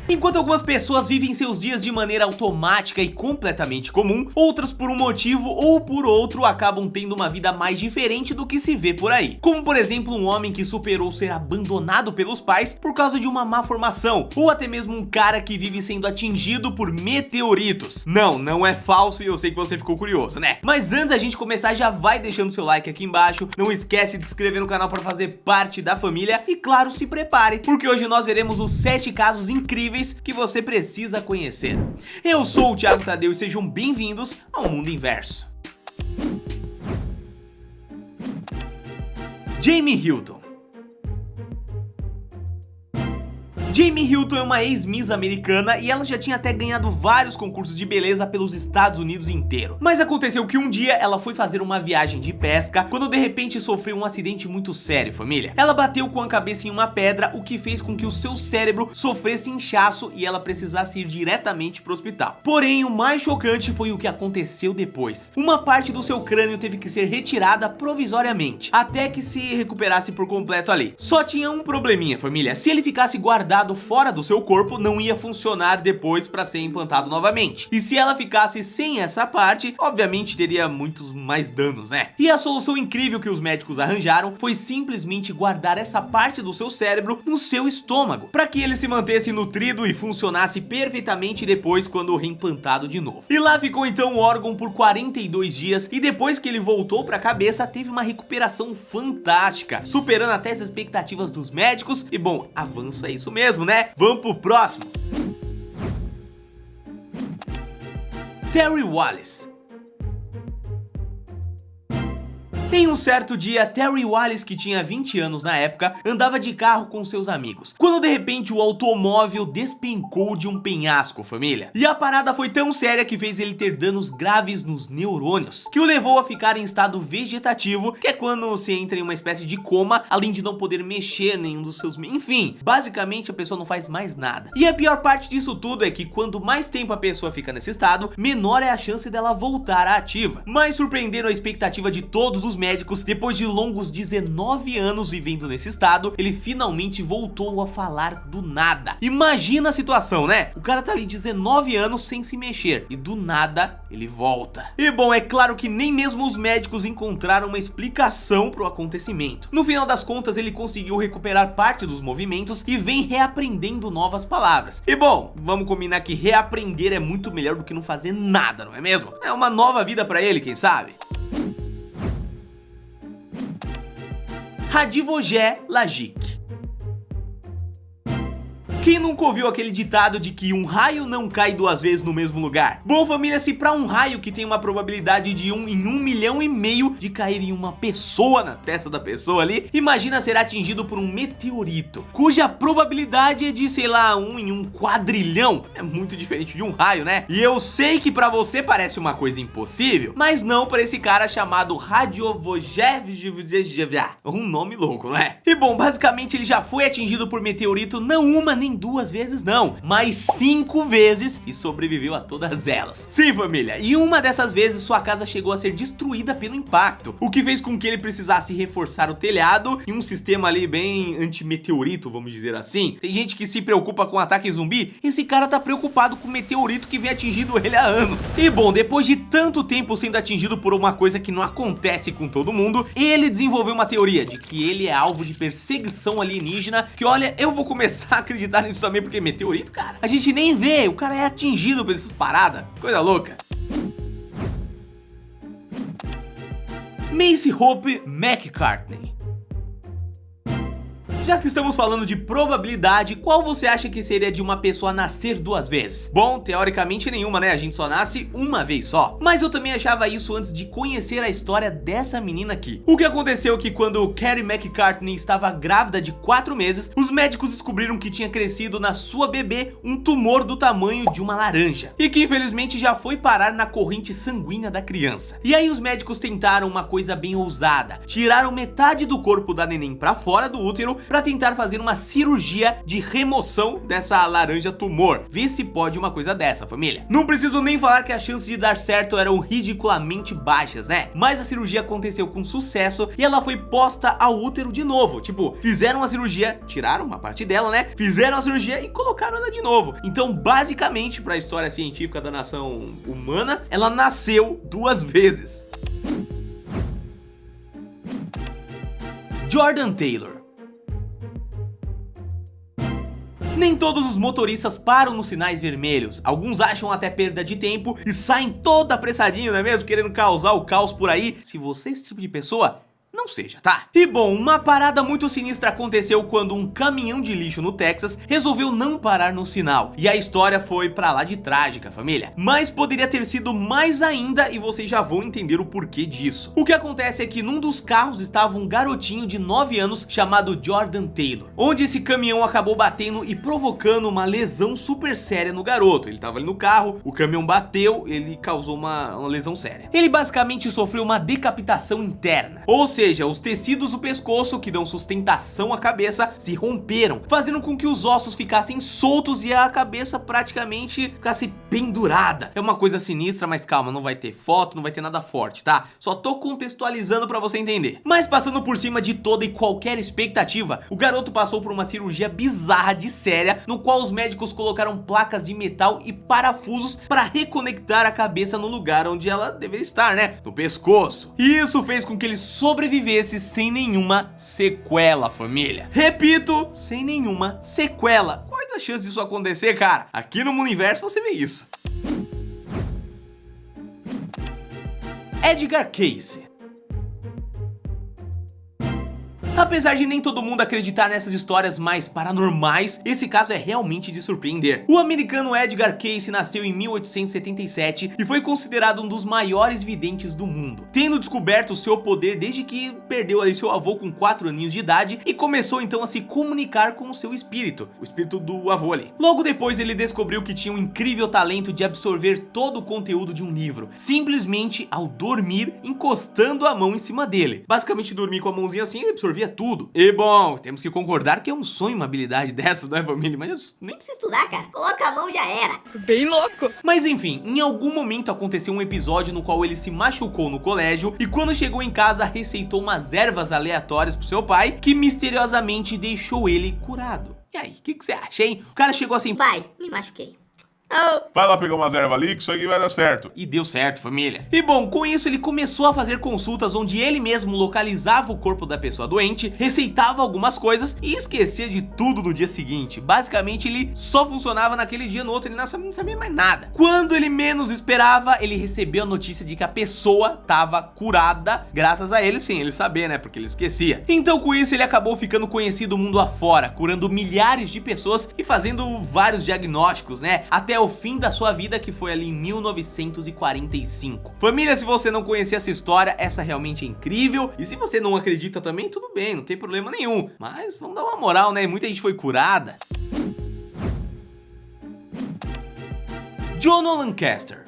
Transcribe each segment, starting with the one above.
Enquanto algumas pessoas vivem seus dias de maneira automática e completamente comum, outras por um motivo ou por outro acabam tendo uma vida mais diferente do que se vê por aí. Como por exemplo um homem que superou ser abandonado pelos pais por causa de uma má formação, ou até mesmo um cara que vive sendo atingido por meteoritos. Não é falso e eu sei que você ficou curioso, né? Mas antes da gente começar, já vai deixando seu like aqui embaixo, não esquece de se inscrever no canal para fazer parte da família e claro, se prepare, porque hoje nós veremos os 7 casos incríveis que você precisa conhecer. Eu sou o Thiago Tadeu e sejam bem-vindos ao Mundo Inverso. Jamie Hilton. Jamie Hilton é uma ex-miss americana e ela já tinha até ganhado vários concursos de beleza pelos Estados Unidos inteiro. Mas aconteceu que um dia ela foi fazer uma viagem de pesca quando de repente sofreu um acidente muito sério, família. Ela bateu com a cabeça em uma pedra, o que fez com que o seu cérebro sofresse inchaço e ela precisasse ir diretamente para o hospital. Porém, o mais chocante foi o que aconteceu depois. Uma parte do seu crânio teve que ser retirada provisoriamente, até que se recuperasse por completo ali. Só tinha um probleminha, família. Se ele ficasse guardado fora do seu corpo, não ia funcionar depois para ser implantado novamente. E se ela ficasse sem essa parte, obviamente teria muitos mais danos, né? E a solução incrível que os médicos arranjaram foi simplesmente guardar essa parte do seu cérebro no seu estômago, para que ele se mantesse nutrido e funcionasse perfeitamente depois quando reimplantado de novo. E lá ficou então o órgão por 42 dias e depois que ele voltou para a cabeça, teve uma recuperação fantástica, superando até as expectativas dos médicos. E bom, avanço é isso mesmo, né? Vamos pro próximo. Terry Wallace. Em um certo dia, Terry Wallace, que tinha 20 anos na época, andava de carro com seus amigos, quando de repente o automóvel despencou de um penhasco, família. E a parada foi tão séria que fez ele ter danos graves nos neurônios, que o levou a ficar em estado vegetativo, que é quando se entra em uma espécie de coma, além de não poder mexer nenhum dos seus... Enfim, basicamente a pessoa não faz mais nada. E a pior parte disso tudo é que quanto mais tempo a pessoa fica nesse estado, menor é a chance dela voltar à ativa. Mas surpreendendo a expectativa de todos os médicos, depois de longos 19 anos vivendo nesse estado, ele finalmente voltou a falar do nada. Imagina a situação, né? O cara tá ali 19 anos sem se mexer e do nada ele volta. E bom, é claro que nem mesmo os médicos encontraram uma explicação pro acontecimento. No final das contas, ele conseguiu recuperar parte dos movimentos e vem reaprendendo novas palavras. E bom, vamos combinar que reaprender é muito melhor do que não fazer nada, não é mesmo? É uma nova vida pra ele, quem sabe? Radivojé Lajic. Quem nunca ouviu aquele ditado de que um raio não cai 2 vezes no mesmo lugar? Bom, família, se para um raio que tem uma probabilidade de 1 em 1,5 milhão de cair em uma pessoa, na testa da pessoa ali, imagina ser atingido por um meteorito, cuja probabilidade é de, sei lá, 1 em 1 quadrilhão. É muito diferente de um raio, né? E eu sei que pra você parece uma coisa impossível, mas não para esse cara chamado Radivojé, um nome louco, né? E bom, basicamente ele já foi atingido por meteorito não uma nem 2 vezes não, mas 5 vezes e sobreviveu a todas elas. Sim, família, e uma dessas vezes sua casa chegou a ser destruída pelo impacto, o que fez com que ele precisasse reforçar o telhado e um sistema ali bem anti-meteorito, vamos dizer assim. Tem gente que se preocupa com ataque zumbi, esse cara tá preocupado com o meteorito que vem atingindo ele há anos. E bom, depois de tanto tempo sendo atingido por uma coisa que não acontece com todo mundo, ele desenvolveu uma teoria de que ele é alvo de perseguição alienígena, que olha, eu vou começar a acreditar nisso também, porque meteorito, cara, a gente nem vê, o cara é atingido por essas paradas, coisa louca. Macy Hope McCartney. Já que estamos falando de probabilidade, qual você acha que seria de uma pessoa nascer 2 vezes? Bom, teoricamente nenhuma, né? A gente só nasce uma vez só. Mas eu também achava isso antes de conhecer a história dessa menina aqui. O que aconteceu é que quando Carrie McCartney estava grávida de 4 meses, os médicos descobriram que tinha crescido na sua bebê um tumor do tamanho de uma laranja. E que infelizmente já foi parar na corrente sanguínea da criança. E aí os médicos tentaram uma coisa bem ousada. Tiraram metade do corpo da neném pra fora do útero para tentar fazer uma cirurgia de remoção dessa laranja tumor. Vê se pode uma coisa dessa, família. Não preciso nem falar que as chances de dar certo eram ridiculamente baixas, né? Mas a cirurgia aconteceu com sucesso e ela foi posta ao útero de novo. Tipo, fizeram a cirurgia, tiraram uma parte dela, né? Fizeram a cirurgia e colocaram ela de novo. Então, basicamente, para a história científica da nação humana, ela nasceu 2 vezes. Jordan Taylor. Nem todos os motoristas param nos sinais vermelhos. Alguns acham até perda de tempo e saem todo apressadinho, não é mesmo? Querendo causar o caos por aí. Se você é esse tipo de pessoa, não seja, tá? E bom, uma parada muito sinistra aconteceu quando um caminhão de lixo no Texas resolveu não parar no sinal. E a história foi pra lá de trágica, família. Mas poderia ter sido mais ainda e vocês já vão entender o porquê disso. O que acontece é que num dos carros estava um garotinho de 9 anos chamado Jordan Taylor, onde esse caminhão acabou batendo e provocando uma lesão super séria no garoto. Ele tava ali no carro, o caminhão bateu, ele causou uma lesão séria. Ele basicamente sofreu uma decapitação interna, ou seja, os tecidos do pescoço que dão sustentação à cabeça se romperam, fazendo com que os ossos ficassem soltos e a cabeça praticamente ficasse pendurada. É uma coisa sinistra, mas calma, não vai ter foto, não vai ter nada forte, tá? Só tô contextualizando pra você entender. Mas passando por cima de toda e qualquer expectativa, o garoto passou por uma cirurgia bizarra de séria, no qual os médicos colocaram placas de metal e parafusos para reconectar a cabeça no lugar onde ela deveria estar, né? No pescoço. E isso fez com que ele sobrevivesse sem nenhuma sequela, família. Repito, sem nenhuma sequela. Quais as chances disso acontecer, cara? Aqui no Universo você vê isso. Edgar Cayce. Apesar de nem todo mundo acreditar nessas histórias mais paranormais, esse caso é realmente de surpreender. O americano Edgar Cayce nasceu em 1877 e foi considerado um dos maiores videntes do mundo, tendo descoberto o seu poder desde que perdeu ali seu avô com 4 aninhos de idade e começou então a se comunicar com o seu espírito, o espírito do avô ali. Logo depois ele descobriu que tinha um incrível talento de absorver todo o conteúdo de um livro, simplesmente ao dormir, encostando a mão em cima dele. Basicamente dormir com a mãozinha assim, ele absorvia tudo. E bom, temos que concordar que é um sonho uma habilidade dessa, não é, família? Mas eu nem precisa estudar, cara. Coloca a mão, já era. Bem louco. Mas enfim, em algum momento aconteceu um episódio no qual ele se machucou no colégio e quando chegou em casa receitou umas ervas aleatórias pro seu pai, que misteriosamente deixou ele curado. E aí, o que você acha, hein? O cara chegou assim: pai, me machuquei. Vai lá pegar umas ervas ali que isso aqui vai dar certo. E deu certo, família. E bom, com isso ele começou a fazer consultas onde ele mesmo localizava o corpo da pessoa doente, receitava algumas coisas e esquecia de tudo no dia seguinte. Basicamente ele só funcionava naquele dia, no outro ele não sabia mais nada. Quando ele menos esperava, ele recebeu a notícia de que a pessoa tava curada, graças a ele, sem ele saber, né, porque ele esquecia. Então com isso ele acabou ficando conhecido mundo afora, curando milhares de pessoas e fazendo vários diagnósticos, né, até o fim da sua vida, que foi ali em 1945. Família, se você não conhecia essa história, essa realmente é incrível. E se você não acredita também, tudo bem, não tem problema nenhum. Mas vamos dar uma moral, né? Muita gente foi curada. John Lancaster.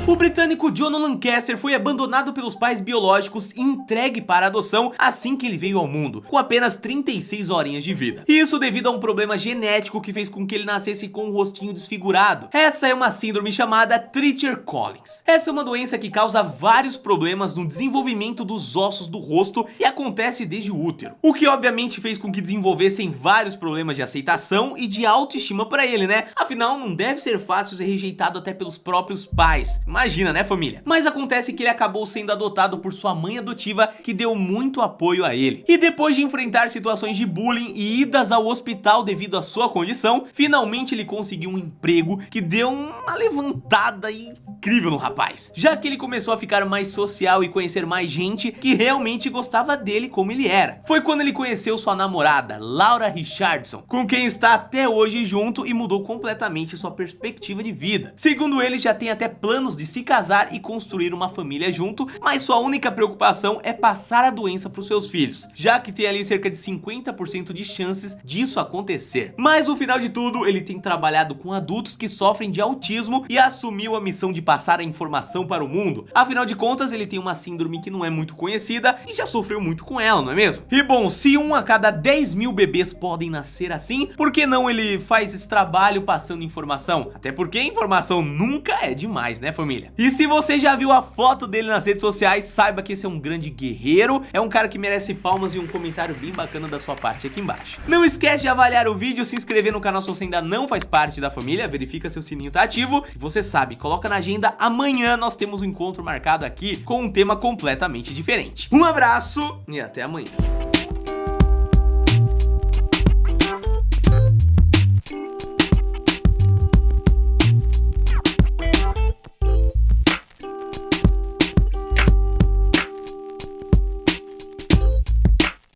O britânico John Lancaster foi abandonado pelos pais biológicos e entregue para adoção assim que ele veio ao mundo, com apenas 36 horinhas de vida. Isso devido a um problema genético que fez com que ele nascesse com um rostinho desfigurado. Essa é uma síndrome chamada Treacher-Collins. Essa é uma doença que causa vários problemas no desenvolvimento dos ossos do rosto e acontece desde o útero, o que obviamente fez com que desenvolvessem vários problemas de aceitação e de autoestima para ele, né? Afinal, não deve ser fácil ser rejeitado até pelos próprios pais. Imagina, né, família? Mas acontece que ele acabou sendo adotado por sua mãe adotiva, que deu muito apoio a ele. E depois de enfrentar situações de bullying e idas ao hospital devido à sua condição, finalmente ele conseguiu um emprego que deu uma levantada incrível no rapaz, já que ele começou a ficar mais social e conhecer mais gente que realmente gostava dele como ele era. Foi quando ele conheceu sua namorada, Laura Richardson, com quem está até hoje junto e mudou completamente sua perspectiva de vida. Segundo ele, já tem até planos de se casar e construir uma família junto, mas sua única preocupação é passar a doença para os seus filhos, já que tem ali cerca de 50% de chances disso acontecer. Mas no final de tudo, ele tem trabalhado com adultos que sofrem de autismo e assumiu a missão de passar a informação para o mundo. Afinal de contas, ele tem uma síndrome que não é muito conhecida e já sofreu muito com ela, não é mesmo? E bom, se 1 a cada 10 mil bebês podem nascer assim, por que não ele faz esse trabalho passando informação? Até porque informação nunca é demais, né, família? E se você já viu a foto dele nas redes sociais, saiba que esse é um grande guerreiro, é um cara que merece palmas e um comentário bem bacana da sua parte aqui embaixo. Não esquece de avaliar o vídeo, se inscrever no canal se você ainda não faz parte da família, verifica se o sininho tá ativo. E você sabe, coloca na agenda, amanhã nós temos um encontro marcado aqui com um tema completamente diferente. Um abraço e até amanhã.